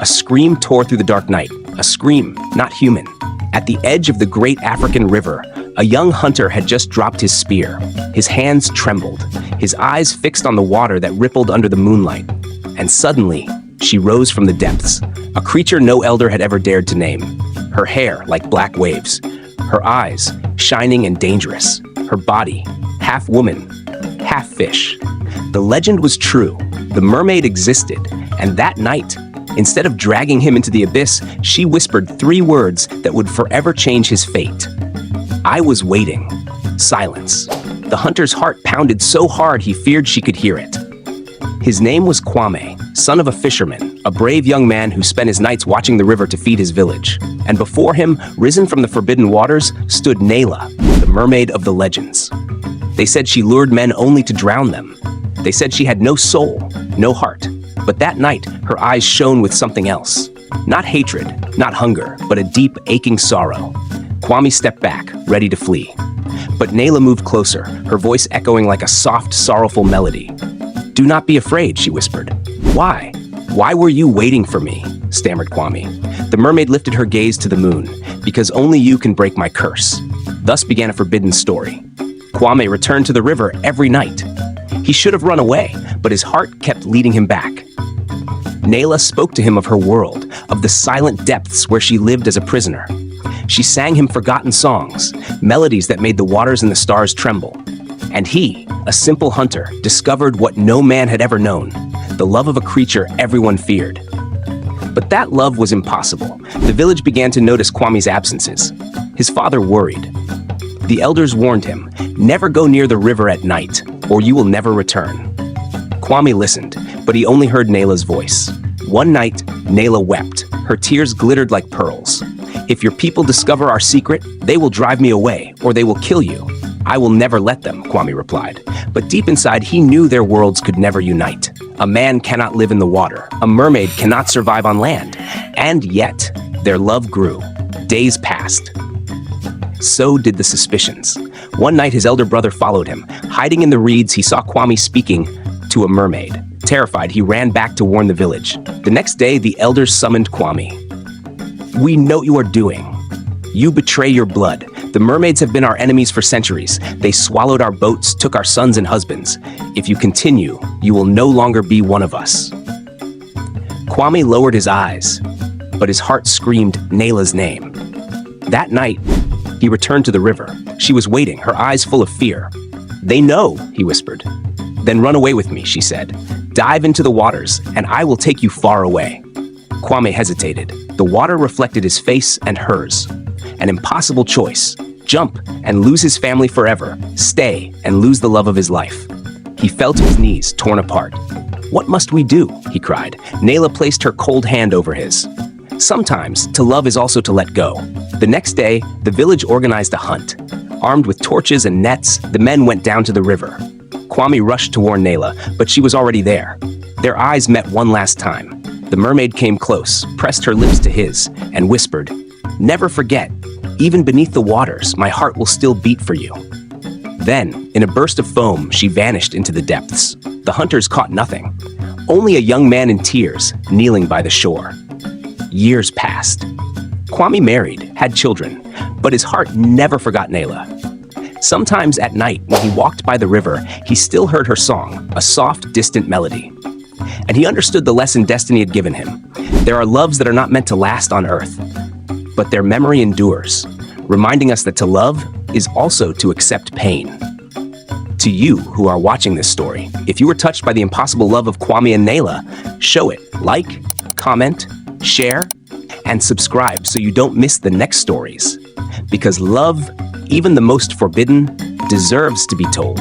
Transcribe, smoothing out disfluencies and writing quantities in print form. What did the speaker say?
A scream tore through the dark night. A scream, not human. At the edge of the great African river, a young hunter had just dropped his spear. His hands trembled, his eyes fixed on the water that rippled under the moonlight. And suddenly, she rose from the depths, a creature no elder had ever dared to name. Her hair like black waves, her eyes shining and dangerous, her body half woman, half fish. The legend was true. The mermaid existed, and that night, instead of dragging him into the abyss, she whispered 3 words that would forever change his fate. I was waiting. Silence. The hunter's heart pounded so hard he feared she could hear it. His name was Kwamé, son of a fisherman, a brave young man who spent his nights watching the river to feed his village. And before him, risen from the forbidden waters, stood Nayla, the mermaid of the legends. They said she lured men only to drown them. They said she had no soul, no heart. But that night, her eyes shone with something else. Not hatred, not hunger, but a deep, aching sorrow. Kwamé stepped back, ready to flee. But Nayla moved closer, her voice echoing like a soft, sorrowful melody. Do not be afraid, she whispered. Why? Why were you waiting for me? Stammered Kwamé. The mermaid lifted her gaze to the moon. Because only you can break my curse. Thus began a forbidden story. Kwamé returned to the river every night. He should have run away, but his heart kept leading him back. Nayla spoke to him of her world, of the silent depths where she lived as a prisoner. She sang him forgotten songs, melodies that made the waters and the stars tremble. And he, a simple hunter, discovered what no man had ever known, the love of a creature everyone feared. But that love was impossible. The village began to notice Kwame's absences. His father worried. The elders warned him, never go near the river at night, or you will never return. Kwamé listened, but he only heard Nayla's voice. One night, Nayla wept. Her tears glittered like pearls. If your people discover our secret, they will drive me away, or they will kill you. I will never let them, Kwamé replied. But deep inside, he knew their worlds could never unite. A man cannot live in the water. A mermaid cannot survive on land. And yet, their love grew. Days passed. So did the suspicions. One night, his elder brother followed him. Hiding in the reeds, he saw Kwamé speaking to a mermaid. Terrified, he ran back to warn the village. The next day, the elders summoned Kwamé. We know what you are doing. You betray your blood. The mermaids have been our enemies for centuries. They swallowed our boats, took our sons and husbands. If you continue, you will no longer be one of us. Kwamé lowered his eyes, but his heart screamed Nayla's name. That night, he returned to the river. She was waiting, her eyes full of fear. They know, he whispered. Then run away with me, she said. Dive into the waters, and I will take you far away. Kwamé hesitated. The water reflected his face and hers. An impossible choice. Jump and lose his family forever. Stay and lose the love of his life. He fell to his knees, torn apart. What must we do? He cried. Nayla placed her cold hand over his. Sometimes, to love is also to let go. The next day, the village organized a hunt. Armed with torches and nets, the men went down to the river. Kwamé rushed to warn Nayla, but she was already there. Their eyes met one last time. The mermaid came close, pressed her lips to his, and whispered, Never forget, even beneath the waters, my heart will still beat for you. Then, in a burst of foam, she vanished into the depths. The hunters caught nothing. Only a young man in tears, kneeling by the shore. Years passed. Kwamé married, had children, but his heart never forgot Nayla. Sometimes at night, when he walked by the river, he still heard her song, a soft, distant melody. And he understood the lesson destiny had given him. There are loves that are not meant to last on earth, but their memory endures, reminding us that to love is also to accept pain. To you who are watching this story, if you were touched by the impossible love of Kwamé and Nayla, show it, like, comment, share, and subscribe so you don't miss the next stories. Because love, even the most forbidden, deserves to be told.